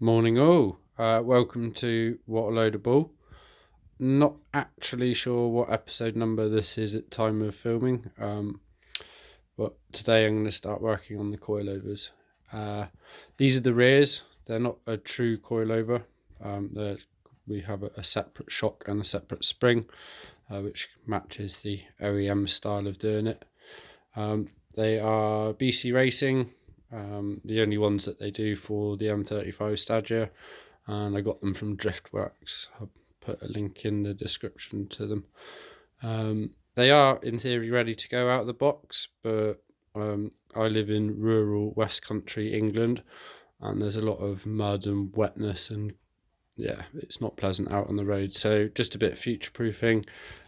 Morning all, welcome to What a Load of Ball. Not actually sure what episode number this is at time of filming, but today I'm going to start working on the coilovers. These are the rears, they're not a true coilover. We have a separate shock and a separate spring, which matches the OEM style of doing it. They are BC Racing. The only ones that they do for the M35 Stagea, and I got them from Driftworks. I'll put a link in the description to them. They are in theory ready to go out of the box, but I live in rural West Country England, and there's a lot of mud and wetness, and yeah, it's not pleasant out on the road. So just a bit of future proofing.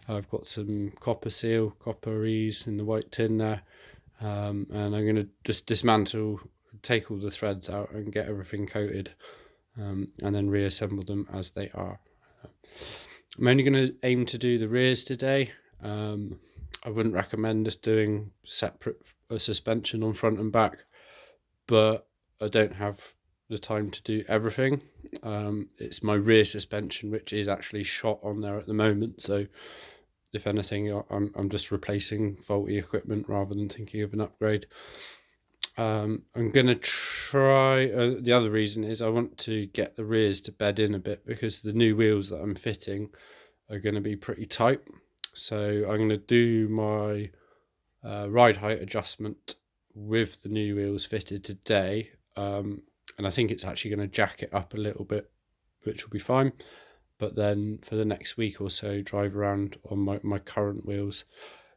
I've got some copper seal, copper ease in the white tin there. And I'm going to just dismantle, take all the threads out and get everything coated, and then reassemble them as they are. I'm only going to aim to do the rears today. I wouldn't recommend doing separate suspension on front and back, but I don't have the time to do everything. It's my rear suspension which is actually shot on there at the moment, so if anything, I'm just replacing faulty equipment rather than thinking of an upgrade. I'm going to try... the other reason is I want to get the rears to bed in a bit, because the new wheels that I'm fitting are going to be pretty tight. So I'm going to do my ride height adjustment with the new wheels fitted today. And I think it's actually going to jack it up a little bit, which will be fine. But then for the next week or so, drive around on my current wheels,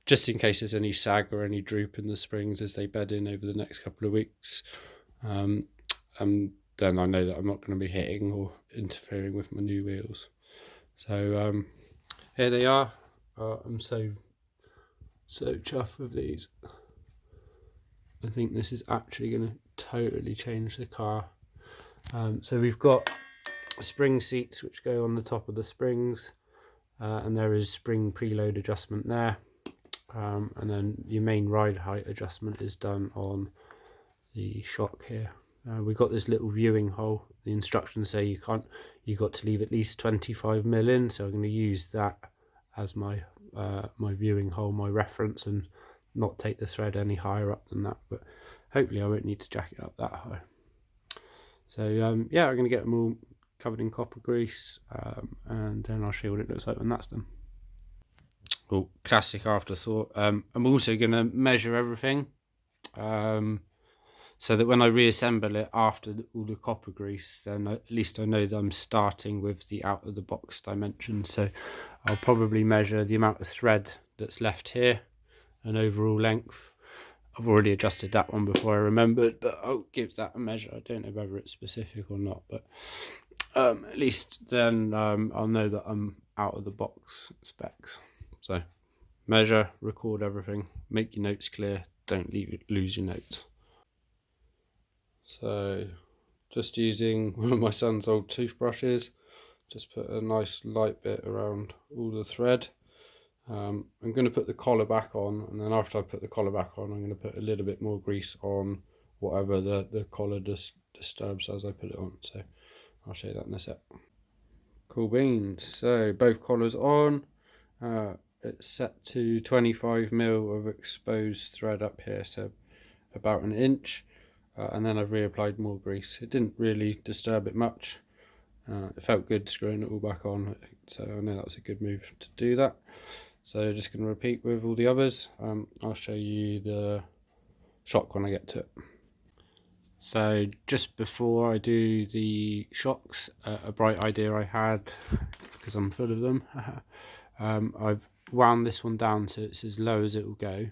just in case there's any sag or any droop in the springs as they bed in over the next couple of weeks. And then I know that I'm not going to be hitting or interfering with my new wheels. So here they are. I'm so chuffed with these. I think this is actually going to totally change the car. So we've got spring seats which go on the top of the springs, and there is spring preload adjustment there, and then your main ride height adjustment is done on the shock here. We've got this little viewing hole. The instructions say you've got to leave at least 25mm in, so I'm going to use that as my my viewing hole, my reference, and not take the thread any higher up than that, but hopefully I won't need to jack it up that high. So yeah, I'm going to get them all covered in copper grease, and then I'll show you what it looks like when that's done. Well, classic afterthought. I'm also going to measure everything, so that when I reassemble it after all the copper grease, then at least I know that I'm starting with the out of the box dimension. So I'll probably measure the amount of thread that's left here and overall length. I've already adjusted that one before I remembered, but I'll give that a measure. I don't know whether it's specific or not, but at least then I'll know that I'm out of the box specs. So measure, record everything, make your notes clear, don't lose your notes. So just using one of my son's old toothbrushes, just put a nice light bit around all the thread. I'm going to put the collar back on, and then after I put the collar back on, I'm going to put a little bit more grease on whatever the collar disturbs as I put it on. So I'll show you that in a sec. Cool beans. So both collars on. It's set to 25mm of exposed thread up here, so about an inch. And then I've reapplied more grease. It didn't really disturb it much. It felt good screwing it all back on, so I know that was a good move to do that. So just going to repeat with all the others. I'll show you the shock when I get to it. So just before I do the shocks, a bright idea I had, because I'm full of them, I've wound this one down so it's as low as it will go,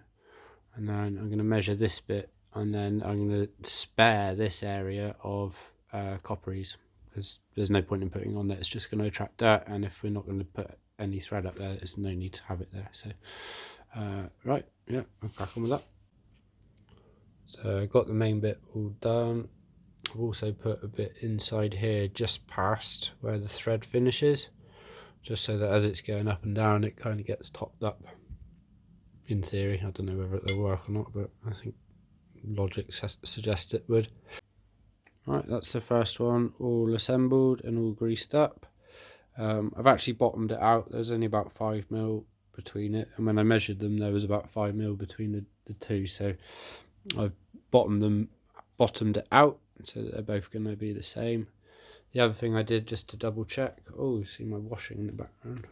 and then I'm going to measure this bit, and then I'm going to spare this area of copperies, because there's no point in putting on there. It's just going to attract dirt, and if we're not going to put any thread up there, there's no need to have it there. So right, yeah, I'll crack on with that. So I got the main bit all done. I've also put a bit inside here just past where the thread finishes, just so that as it's going up and down it kind of gets topped up. In theory, I don't know whether it'll work or not, but I think logic suggests it would. Right, that's the first one all assembled and all greased up. I've actually bottomed it out. There's only about 5mm between it, and when I measured them there was about 5mm between the two, so I've bottomed it out so that they're both going to be the same. The other thing I did, just to double check, oh, you see my washing in the background.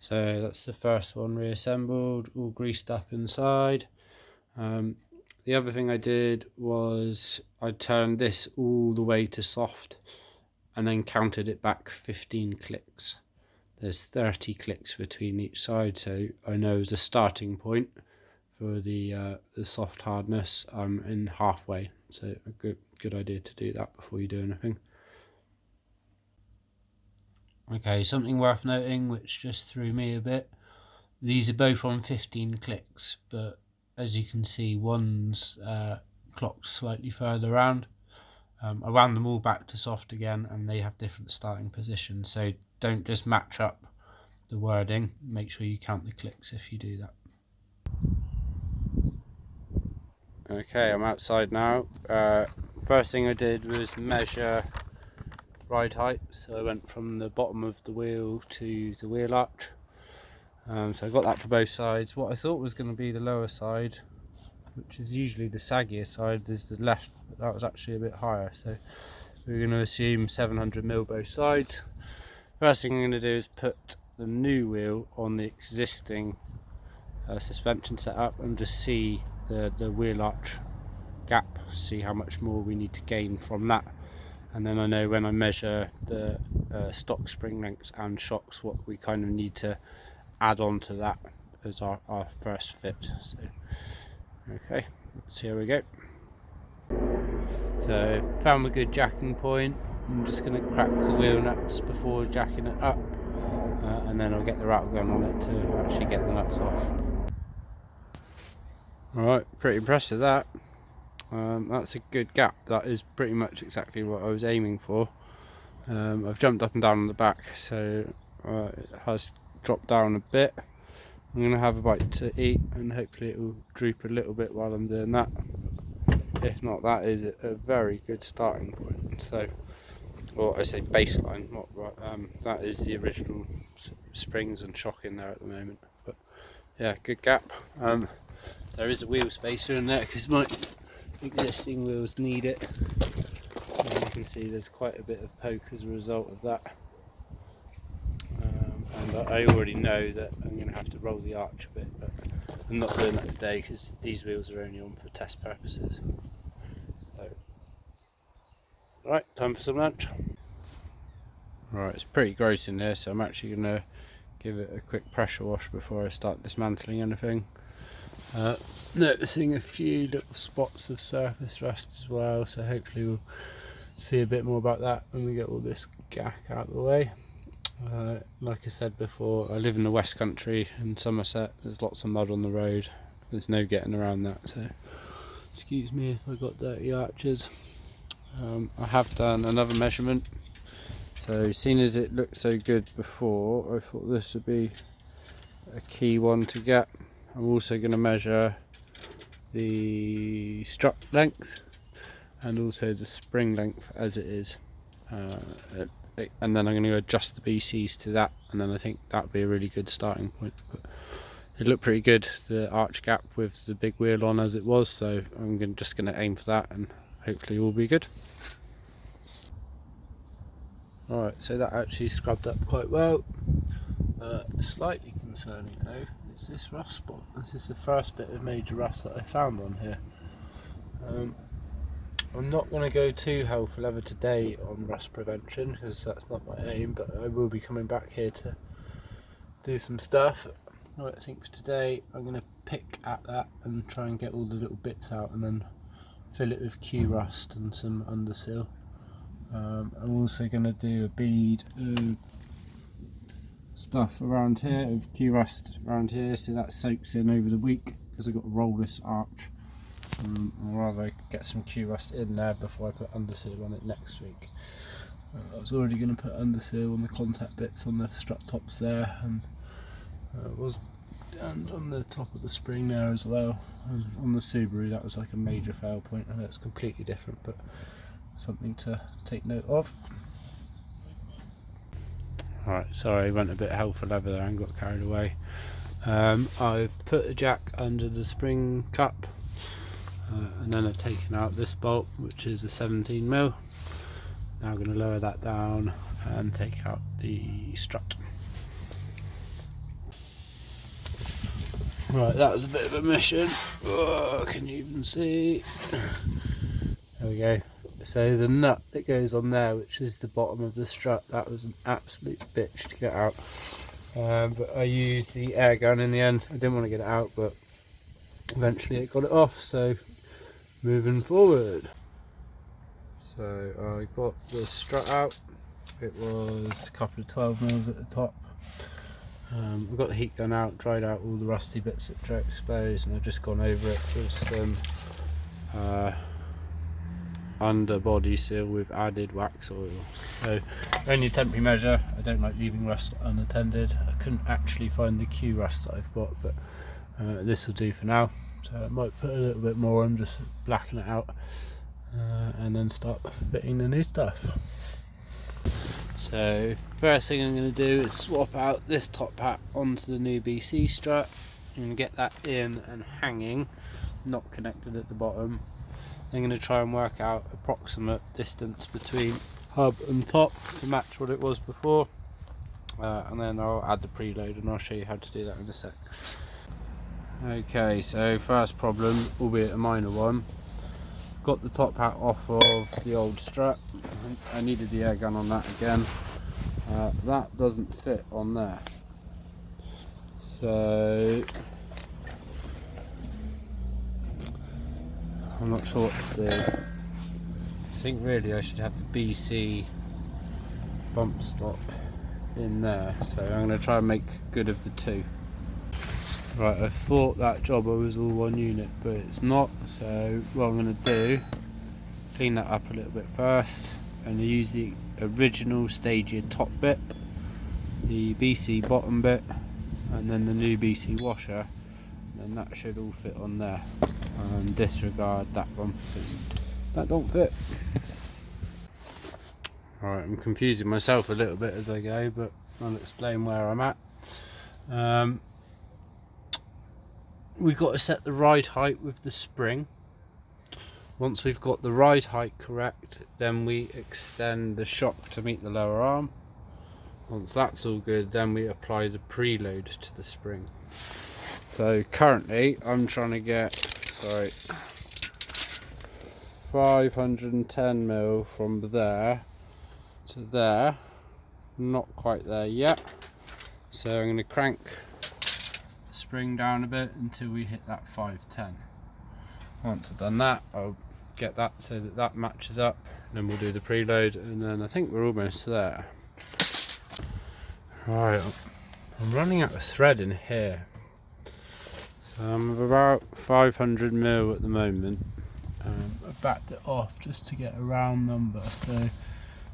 So that's the first one reassembled, all greased up inside. The other thing I did was I turned this all the way to soft and then counted it back 15 clicks. There's 30 clicks between each side, so I know as a starting point for the soft hardness, I'm in halfway, so a good idea to do that before you do anything. Okay, something worth noting which just threw me a bit, these are both on 15 clicks, but as you can see, one's clocked slightly further around. I wound them all back to soft again, and they have different starting positions, so don't just match up the wording, make sure you count the clicks if you do that. Okay, I'm outside now. First thing I did was measure ride height, so I went from the bottom of the wheel to the wheel arch. So I got that for both sides. What I thought was going to be the lower side, which is usually the saggier side, is the left, but that was actually a bit higher, so we're going to assume 700mm both sides. First thing I'm going to do is put the new wheel on the existing suspension setup and just see the wheel arch gap, see how much more we need to gain from that, and then I know when I measure the stock spring lengths and shocks what we kind of need to add on to that as our first fit. So okay, let's see how we go. So found a good jacking point. I'm just going to crack the wheel nuts before jacking it up, and then I'll get the rattle gun on it to actually get the nuts off. Alright, pretty impressed with that. That's a good gap. That is pretty much exactly what I was aiming for. I've jumped up and down on the back, so it has dropped down a bit. I'm going to have a bite to eat and hopefully it will droop a little bit while I'm doing that. If not, that is a very good starting point. So, or I say baseline, not right. That is the original springs and shock in there at the moment. But yeah, good gap. There is a wheel spacer in there because my existing wheels need it. And you can see there's quite a bit of poke as a result of that. And I already know that I'm going to have to roll the arch a bit, but I'm not doing that today because these wheels are only on for test purposes. So, right, time for some lunch. Right, it's pretty gross in here, so I'm actually going to give it a quick pressure wash before I start dismantling anything. Noticing a few little spots of surface rust as well, so hopefully we'll see a bit more about that when we get all this gack out of the way. Like I said before, I live in the West Country in Somerset. There's lots of mud on the road. There's no getting around that, so excuse me if I got dirty arches. I have done another measurement. So seeing as it looked so good before, I thought this would be a key one to get. I'm also going to measure the strut length and also the spring length as it is. And then I'm going to adjust the BCs to that, and then I think that would be a really good starting point. But it looked pretty good, the arch gap with the big wheel on as it was, so I'm just going to aim for that and hopefully all be good. Alright, so that actually scrubbed up quite well. Slightly concerning though is this rust spot. This is the first bit of major rust that I found on here. I'm not going to go too hell for leather today on rust prevention because that's not my aim, but I will be coming back here to do some stuff. I think for today I'm going to pick at that and try and get all the little bits out and then fill it with Q rust and some underseal. I'm also going to do a bead of stuff around here, of Q rust around here, so that soaks in over the week because I've got to roll this arch. I'd rather get some Q rust in there before I put underseal on it next week. I was already going to put underseal on the contact bits on the strut tops there, and I was and on the top of the spring there as well. And on the Subaru that was like a major fail point. I know it's completely different, but something to take note of. Alright, sorry, went a bit hell for leather there and got carried away. I've put a jack under the spring cup, and then I've taken out this bolt, which is a 17mm. Now I'm going to lower that down and take out the strut. Right, that was a bit of a mission. Oh, can you even see? There we go. So the nut that goes on there, which is the bottom of the strut, that was an absolute bitch to get out. But I used the air gun in the end. I didn't want to get it out, but eventually it got it off. So moving forward. So I got the strut out. It was a couple of 12mm at the top. I've got the heat gun out, dried out all the rusty bits that are exposed, and I've just gone over it with some underbody seal with added wax oil. So only a temporary measure. I don't like leaving rust unattended. I couldn't actually find the Q rust that I've got, but this will do for now. So I might put a little bit more on, just blacken it out, and then start fitting the new stuff. So first thing I'm going to do is swap out this top hat onto the new BC strut and get that in and hanging, not connected at the bottom. I'm going to try and work out approximate distance between hub and top to match what it was before, and then I'll add the preload and I'll show you how to do that in a sec. Okay, so first problem, albeit a minor one. Got the top hat off of the old strut. I needed the air gun on that again. That doesn't fit on there. So I'm not sure what to do. I think really I should have the BC bump stop in there. So I'm going to try and make good of the two. Right, I thought that jobber was all one unit, but it's not. So what I'm going to do, clean that up a little bit first. I'm going to use the original Stagea top bit, the BC bottom bit, and then the new BC washer, and that should all fit on there. And disregard that one because that don't fit. Right, I'm confusing myself a little bit as I go, but I'll explain where I'm at. We've got to set the ride height with the spring. Once we've got the ride height correct, then we extend the shock to meet the lower arm. Once that's all good, then we apply the preload to the spring. So currently I'm trying to get 510mm from there to there, not quite there yet. So I'm going to crank spring down a bit until we hit that 510. Once I've done that, I'll get that so that that matches up, then we'll do the preload, and then I think we're almost there. Right, I'm running out of thread in here, so I'm about 500mm at the moment. I backed it off just to get a round number, so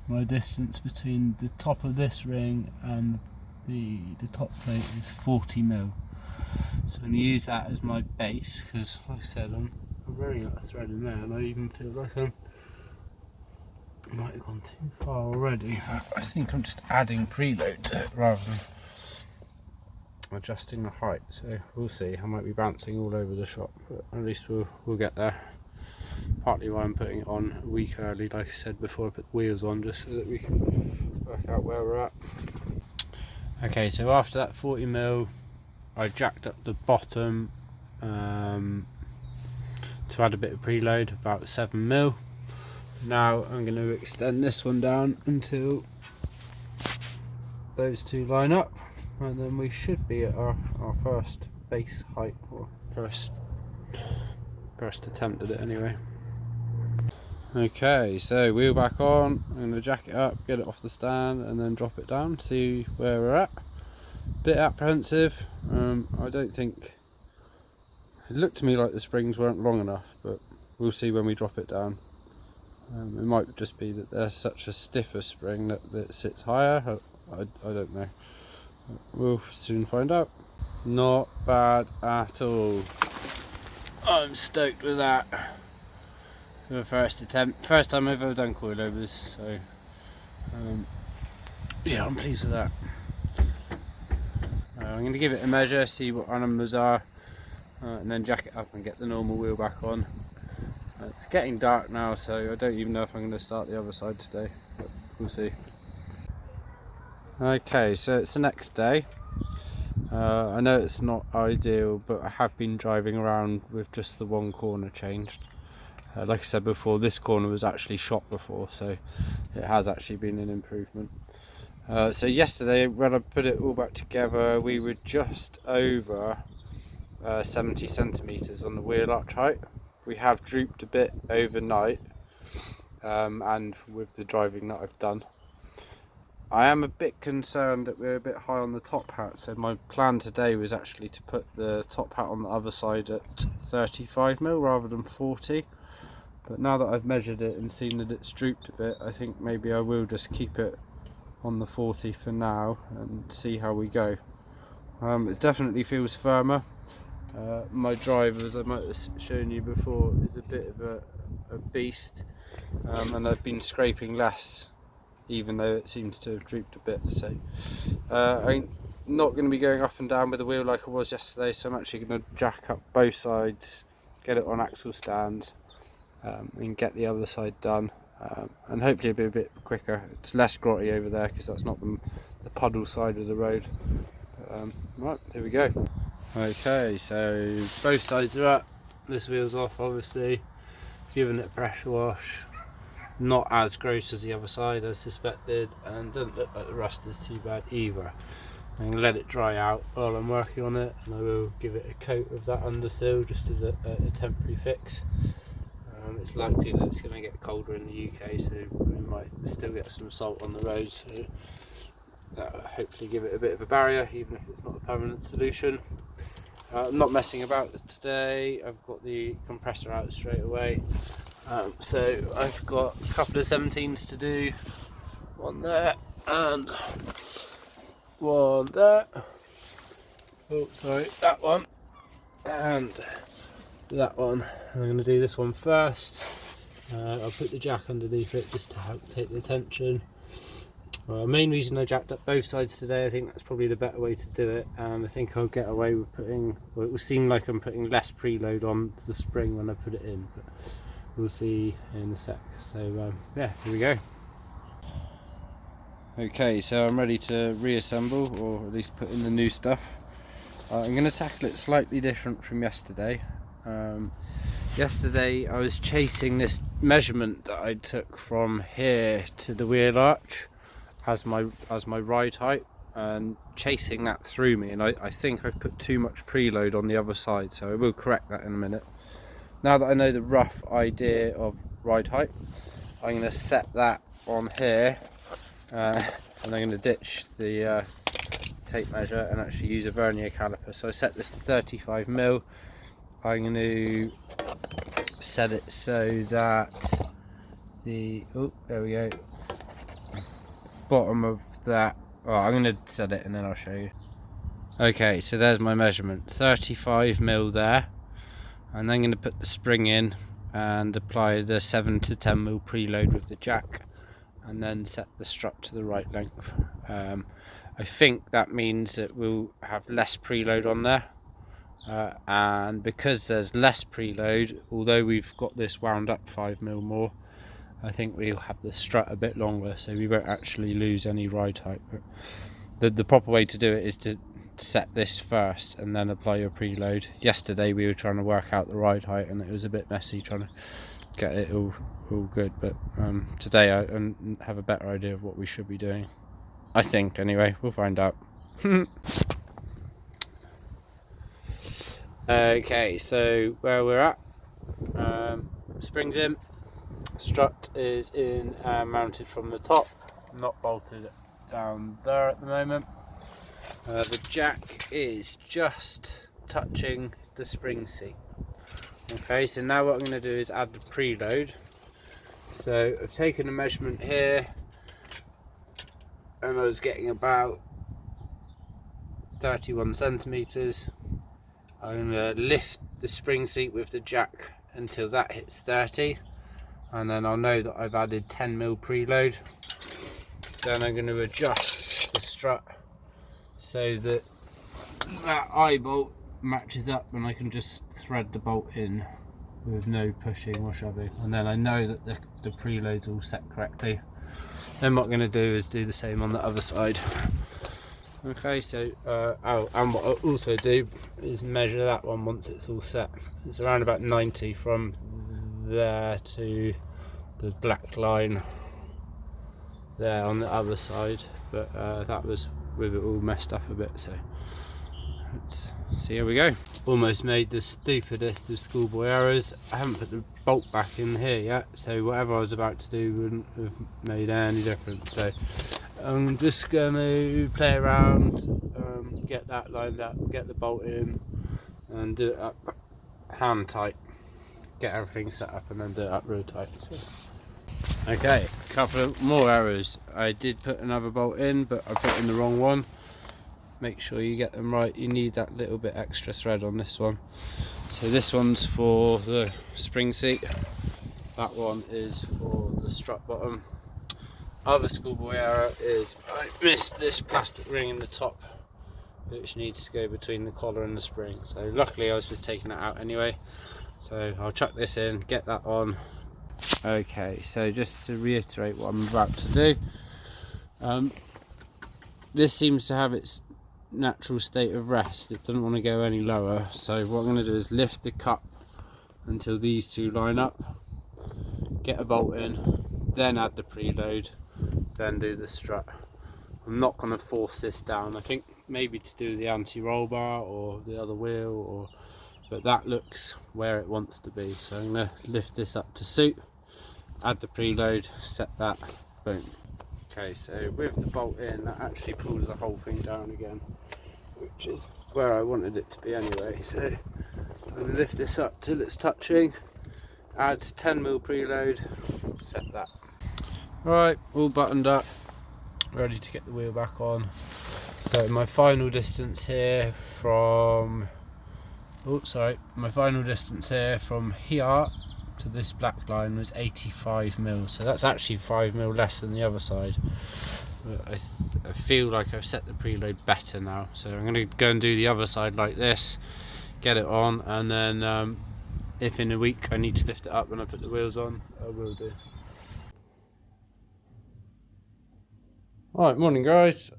my distance between the top of this ring and the top plate is 40mm. So I'm going to use that as my base because, like I said, I'm running out of thread in there, and I even feel like I might have gone too far already. I think I'm just adding preload to it rather than adjusting the height. So we'll see. I might be bouncing all over the shop, but at least we'll get there. Partly why I'm putting it on a week early, like I said before I put the wheels on, just so that we can work out where we're at. Okay, so after that 40mm, I jacked up the bottom to add a bit of preload, about 7mm. Now I'm going to extend this one down until those two line up, and then we should be at our first base height, or first attempt at it anyway. Okay, so wheel back on. I'm going to jack it up, get it off the stand, and then drop it down, see where we're at. Bit apprehensive. I don't think it looked to me like the springs weren't long enough, but we'll see when we drop it down. It might just be that there's such a stiffer spring that it sits higher. I don't know. We'll soon find out. Not bad at all. I'm stoked with that. For the first attempt, first time I've ever done coilovers, so yeah, I'm pleased with that. I'm going to give it a measure, see what our numbers are, and then jack it up and get the normal wheel back on. It's getting dark now, so I don't even know if I'm going to start the other side today, but we'll see. Okay, so it's the next day. I know it's not ideal, but I have been driving around with just the one corner changed. Like I said before, this corner was actually shot before, so it has actually been an improvement. So yesterday, when I put it all back together, we were just over 70 centimetres on the wheel arch height. We have drooped a bit overnight, and with the driving that I've done. I am a bit concerned that we're a bit high on the top hat, so my plan today was actually to put the top hat on the other side at 35mm rather than 40. But now that I've measured it and seen that it's drooped a bit, I think maybe I will just keep it on the 40 for now and see how we go. It definitely feels firmer. My driver, as I might have shown you before, is a bit of a beast, and I've been scraping less, even though it seems to have drooped a bit. So I'm not going to be going up and down with the wheel like I was yesterday, so I'm actually going to jack up both sides, get it on axle stands, and get the other side done, and hopefully it'll be a bit quicker. It's less grotty over there because that's not the puddle side of the road. Right, here we go. Okay, so both sides are up, this wheel's off obviously, giving it a pressure wash. Not as gross as the other side as suspected, and doesn't look like the rust is too bad either. I'm going to let it dry out while I'm working on it, and I will give it a coat of that undersill just as a temporary fix. It's likely that it's going to get colder in the UK, so we might still get some salt on the road, so that'll hopefully give it a bit of a barrier, even if it's not a permanent solution. I'm not messing about today. I've got the compressor out straight away. So I've got a couple of 17s to do, one there and one there. Oh, sorry, that one and that one. I'm going to do this one first. I'll put the jack underneath it just to help take the tension. Main reason I jacked up both sides today, I think that's probably the better way to do it, and I think I'll get away with putting, well, it will seem like I'm putting less preload on the spring when I put it in, but we'll see in a sec. So yeah, here we go. Okay, so I'm ready to reassemble, or at least put in the new stuff. I'm going to tackle it slightly different from yesterday. Yesterday I was chasing this measurement that I took from here to the wheel arch as my ride height, and chasing that through me, and I think I've put too much preload on the other side, so I will correct that in a minute. Now that I know the rough idea of ride height, I'm going to set that on here, and I'm going to ditch the tape measure and actually use a vernier caliper. So I set this to 35mm. I'm going to set it so that the, oh, there we go, bottom of that, oh, I'm going to set it and then I'll show you. Okay, so there's my measurement, 35mm there. And then I'm going to put the spring in and apply the 7 to 10mm preload with the jack, and then set the strut to the right length. I think that means that we'll have less preload on there, and because there's less preload, although we've got this wound up 5mm more, I think we'll have the strut a bit longer, so we won't actually lose any ride height. But the proper way to do it is to set this first and then apply your preload. Yesterday we were trying to work out the ride height and it was a bit messy trying to get it all good, but today I have a better idea of what we should be doing, I think. Anyway, we'll find out. Okay, so where we're at, springs in, strut is in and mounted from the top, not bolted down there at the moment. The jack is just touching the spring seat. Okay, so now what I'm going to do is add the preload. So I've taken a measurement here, and I was getting about 31 centimeters. I'm going to lift the spring seat with the jack until that hits 30, and then I'll know that I've added 10mm preload. Then I'm going to adjust the strut so that that eye bolt matches up, and I can just thread the bolt in with no pushing or shoving, and then I know that the preload's all set correctly. Then what I'm going to do is do the same on the other side. Okay, so and what I'll also do is measure that one once it's all set. It's around about 90 from there to the black line there on the other side, but that was with it all messed up a bit, so let's see how we go. Almost made the stupidest of schoolboy errors. I haven't put the bolt back in here yet, so whatever I was about to do wouldn't have made any difference. So I'm just going to play around, get that lined up, get the bolt in, and do it up hand tight. Get everything set up and then do it up real tight. So. Okay, a couple of more errors. I did put another bolt in, but I put in the wrong one. Make sure you get them right. You need that little bit extra thread on this one. So this one's for the spring seat, that one is for the strut bottom. Other schoolboy error is I missed this plastic ring in the top, which needs to go between the collar and the spring. So luckily I was just taking that out anyway. So I'll chuck this in, get that on. Okay, so just to reiterate what I'm about to do, this seems to have its natural state of rest. It doesn't want to go any lower, so what I'm going to do is lift the cup until these two line up, get a bolt in, then add the preload, then do the strut. I'm not going to force this down. I think maybe to do the anti-roll bar or the other wheel, but that looks where it wants to be, so I'm going to lift this up to suit, add the preload, set that, boom. Okay, so with the bolt in, that actually pulls the whole thing down again, which is where I wanted it to be anyway. So I'm going to lift this up till it's touching, add 10mm preload, set that. Alright, all buttoned up, ready to get the wheel back on. So my final distance here from, my final distance here from here to this black line was 85mm, so that's actually 5mm less than the other side. But I feel like I've set the preload better now, so I'm going to go and do the other side like this, get it on, and then if in a week I need to lift it up when I put the wheels on, I will do. Alright, morning guys.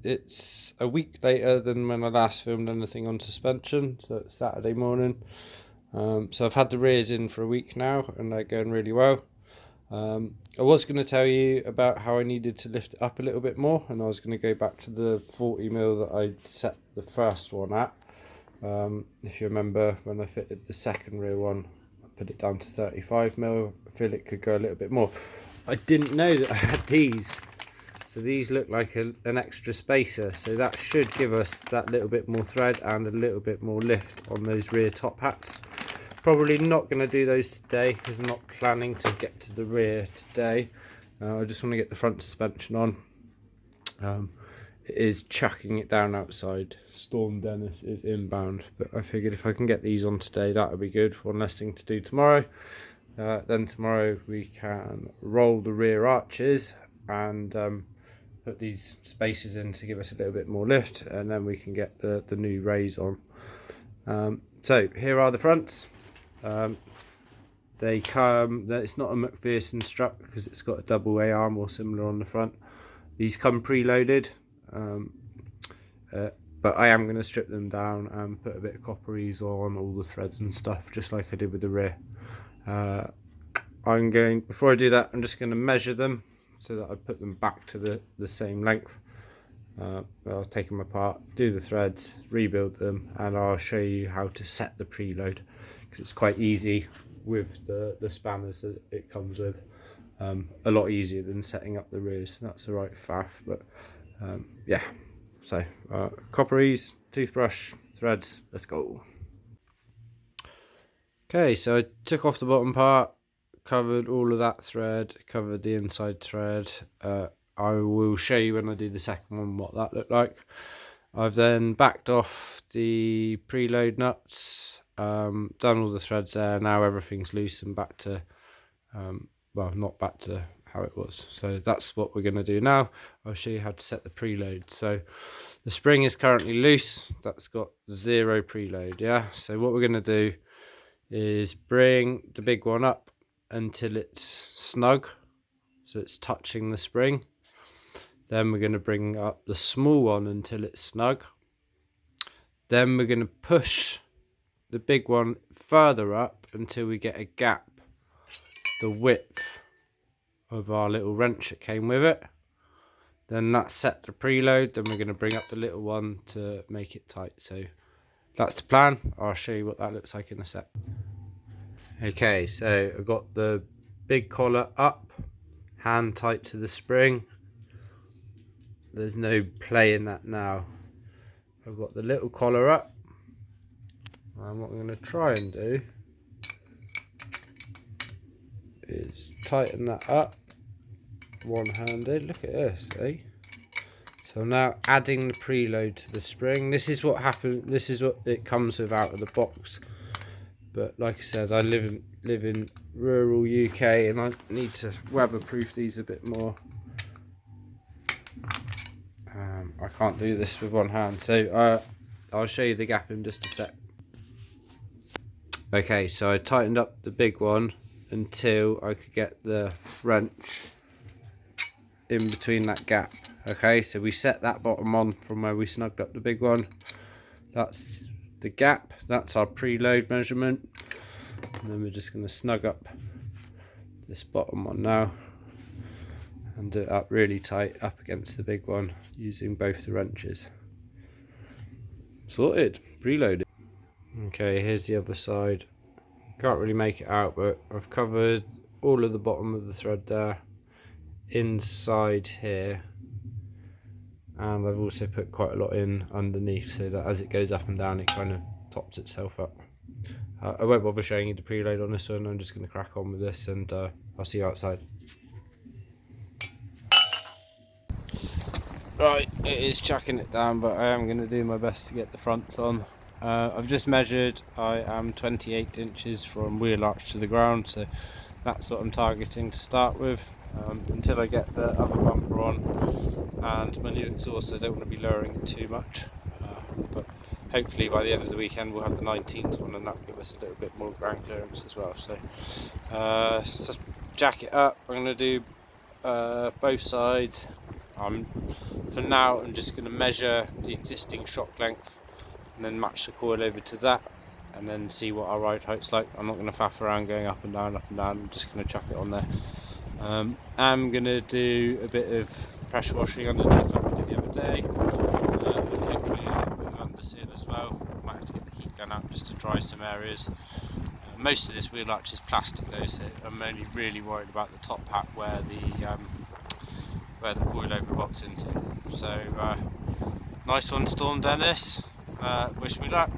It's a week later than when I last filmed anything on suspension, so it's Saturday morning. So I've had the rears in for a week now and they're going really well. I was going to tell you about how I needed to lift it up a little bit more, and I was going to go back to the 40mm that I set the first one at. If you remember, when I fitted the second rear one, I put it down to 35mm. I feel it could go a little bit more. I didn't know that I had these. So these look like an extra spacer, so that should give us that little bit more thread and a little bit more lift on those rear top hats. Probably not going to do those today because I'm not planning to get to the rear today. I just want to get the front suspension on. It is chucking it down outside. Storm Dennis is inbound, but I figured if I can get these on today, that would be good. One less thing to do tomorrow. Then tomorrow we can roll the rear arches and put these spacers in to give us a little bit more lift, and then we can get the new rays on. So here are the fronts. They come, it's not a McPherson strut because it's got a double A arm or similar on the front. These come preloaded, but I am going to strip them down and put a bit of copperies on all the threads and stuff, just like I did with the rear. Before I do that, I'm just going to measure them so that I put them back to the same length. I'll take them apart, do the threads, rebuild them, and I'll show you how to set the preload, because it's quite easy with the spanners that it comes with. A lot easier than setting up the rears. That's the right faff, but yeah. So copperies, toothbrush, threads, let's go. Okay, so I took off the bottom part, covered all of that thread, covered the inside thread. I will show you when I do the second one what that looked like. I've then backed off the preload nuts, done all the threads there. Now everything's loose and back to, well, not back to how it was. So that's what we're going to do now. I'll show you how to set the preload. So the spring is currently loose. That's got 0 preload, yeah? So what we're going to do is bring the big one up until it's snug, so it's touching the spring. Then we're going to bring up the small one until it's snug. Then we're going to push the big one further up until we get a gap the width of our little wrench that came with it. Then that's set the preload. Then we're going to bring up the little one to make it tight. So that's the plan. I'll show you what that looks like in a sec. Okay, so I've got the big collar up, hand tight to the spring. There's no play in that now. I've got the little collar up, and what I'm going to try and do is tighten that up one-handed. Look at this, eh? So I'm now adding the preload to the spring. This is what happened. This is what it comes with out of the box. But like I said, I live in rural UK, and I need to weatherproof these a bit more. I can't do this with one hand, so I'll show you the gap in just a sec. Okay, so I tightened up the big one until I could get the wrench in between that gap. Okay, so we set that bottom on from where we snugged up the big one. That's the gap, that's our preload measurement. And then we're just going to snug up this bottom one now and do it up really tight up against the big one using both the wrenches. Sorted, preloaded. Okay, here's the other side. Can't really make it out, but I've covered all of the bottom of the thread there, inside here, and I've also put quite a lot in underneath so that as it goes up and down it kind of tops itself up. I won't bother showing you the preload on this one. I'm just going to crack on with this, and I'll see you outside. Right, it is chucking it down, but I am going to do my best to get the fronts on. I've just measured. I am 28 inches from wheel arch to the ground, so that's what I'm targeting to start with, until I get the other bumper on and my new exhaust. I don't want to be lowering it too much, but hopefully by the end of the weekend we'll have the 19th one, and that will give us a little bit more ground clearance as well. So jack it up. I'm going to do both sides. For now I'm just going to measure the existing shock length and then match the coilover to that, and then see what our ride height's like. I'm not going to faff around going up and down. I'm just going to chuck it on there. I'm going to do a bit of pressure washing underneath like we did the other day, and hopefully a little bit of underseal as well. Might have to get the heat gun out just to dry some areas. Most of this wheel arch is plastic though, so I'm only really worried about the top hat where the coilover locks into. So nice one, Storm Dennis. Wish me luck.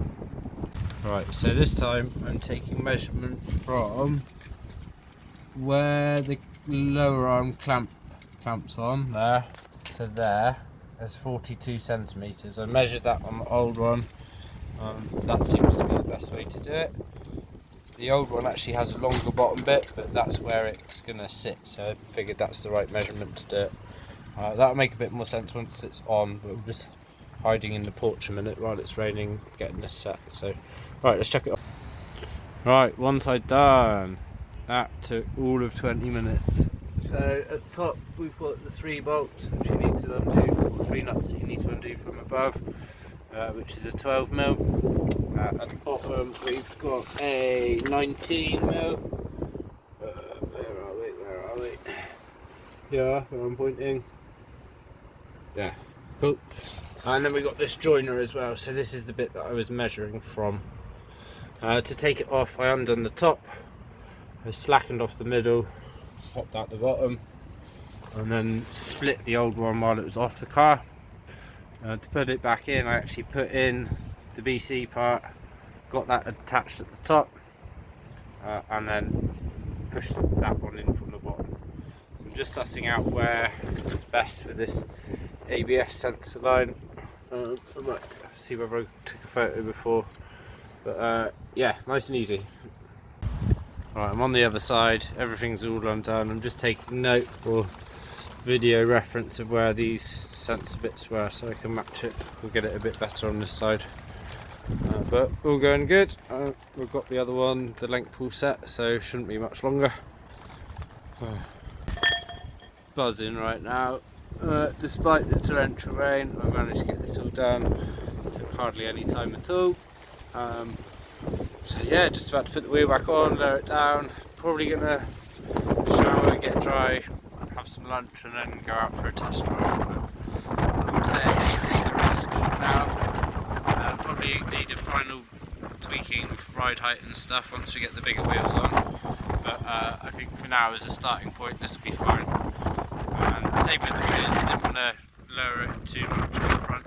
Right, so this time I'm taking measurement from where the lower arm clamps on there to there. There's 42 centimeters. I measured that on the old one. That seems to be the best way to do it. The old one actually has a longer bottom bit, but that's where it's going to sit, so I figured that's the right measurement to do it. That'll make a bit more sense once it's on, but I'm just hiding in the porch a minute while it's raining, getting this set. So, right, let's check it off. Right, one side done. That took all of 20 minutes. So at the top we've got the 3 bolts which you need to undo, or 3 nuts that you need to undo from above, which is a 12mm. At the bottom we've got a 19mm. Where are we? Yeah, where I'm pointing. Yeah, cool. And then we got this joiner as well, so this is the bit that I was measuring from. To take it off, I undone the top, I slackened off the middle, popped out the bottom, and then split the old one while it was off the car. To put it back in, I actually put in the BC part, got that attached at the top, and then pushed that one in from the bottom. I'm just sussing out where it's best for this ABS sensor line. I might see whether I took a photo before, but yeah, nice and easy. Right, I'm on the other side, everything's all undone. I'm just taking note or video reference of where these sensor bits were so I can match it. We'll get it a bit better on this side. But all going good. We've got the other one, the length all set, so shouldn't be much longer. Buzzing right now. Despite the torrential rain, I managed to get this all done. Took hardly any time at all. So yeah, just about to put the wheel back on, lower it down. Probably gonna shower and get dry, have some lunch, and then go out for a test drive. I'm saying ACs are installed now. Probably need a final tweaking of ride height and stuff once we get the bigger wheels on. But I think for now, as a starting point, this will be fine. And same with the rears. I didn't want to lower it too much on the front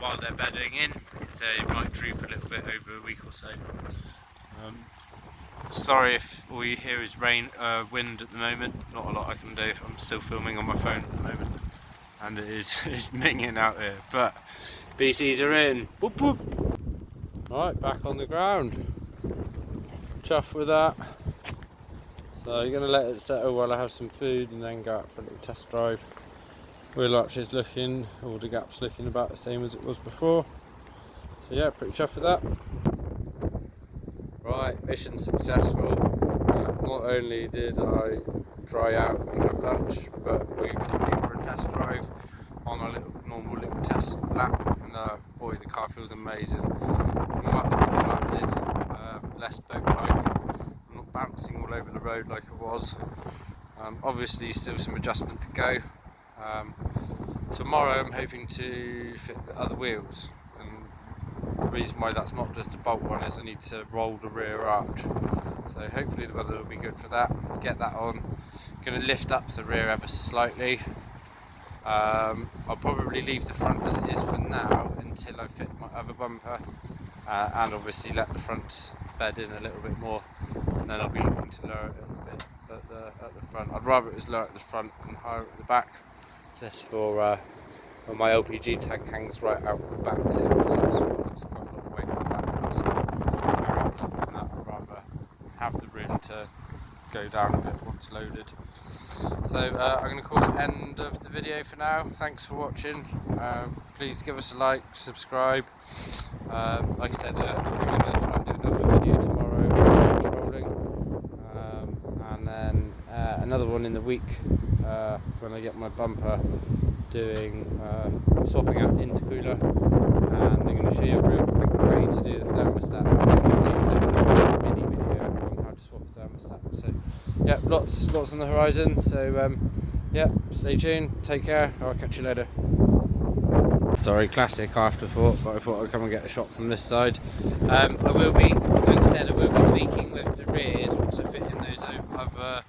while they're bedding in, so it might droop a little bit over a week or so. Sorry if all you hear is rain, wind at the moment. Not a lot I can do. I'm still filming on my phone at the moment, and it's minging out here. But BCs are in. Whoop whoop. Right, back on the ground. Chuff with that. So you're going to let it settle while I have some food, and then go out for a little test drive. Wheel arch is looking, all the gaps looking about the same as it was before. So yeah, pretty chuffed with that. Right, mission successful. Not only did I dry out and have lunch, but we just been for a test drive on a normal little test lap, and boy, the car feels amazing. Much more rounded, less boat-like. I'm not bouncing all over the road like it was. Obviously still some adjustment to go. Tomorrow I'm hoping to fit the other wheels, and the reason why that's not just a bolt one is I need to roll the rear arch, so hopefully the weather will be good for that. Get that on. Going to lift up the rear ever so slightly. I'll probably leave the front as it is for now until I fit my other bumper, and obviously let the front bed in a little bit more, and then I'll be looking to lower it a bit at the front. I'd rather it was lower at the front and higher at the back, just for well, my LPG tank hangs right out the back, so it's quite a lot of weight on the back. So carry it up and that, I'd rather have the room to go down a bit once loaded. So I'm going to call it end of the video for now. Thanks for watching. Please give us a like, subscribe. Like I said, I'm going to try and do another video tomorrow trolling, and then another one in the week when I get my bumper, doing swapping out the intercooler, and I'm going to show you a real quick way to do the thermostat. A mini video on how to swap the thermostat. So yeah, lots on the horizon. So yeah, stay tuned. Take care. I'll catch you later. Sorry, classic afterthought, but I thought I'd come and get a shot from this side. I will be, like I said, I will be tweaking with the rears to fit in those other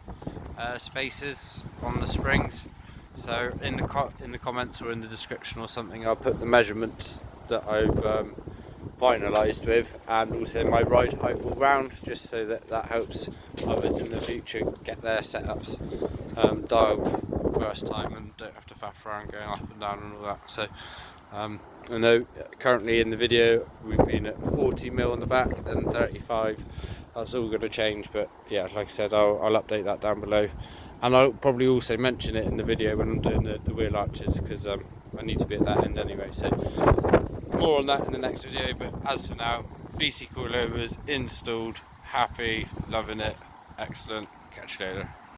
spaces on the springs. So in the comments or in the description or something, I'll put the measurements that I've finalised with, and also my ride height all round, just so that helps others in the future get their setups dialed first time and don't have to faff around going up and down and all that. So I know currently in the video we've been at 40mm on the back, then 35. That's all going to change, but yeah, like I said, I'll update that down below, and I'll probably also mention it in the video when I'm doing the wheel arches, because I need to be at that end anyway. So more on that in the next video, but as for now, BC coilovers installed, happy, loving it, excellent. Catch you later.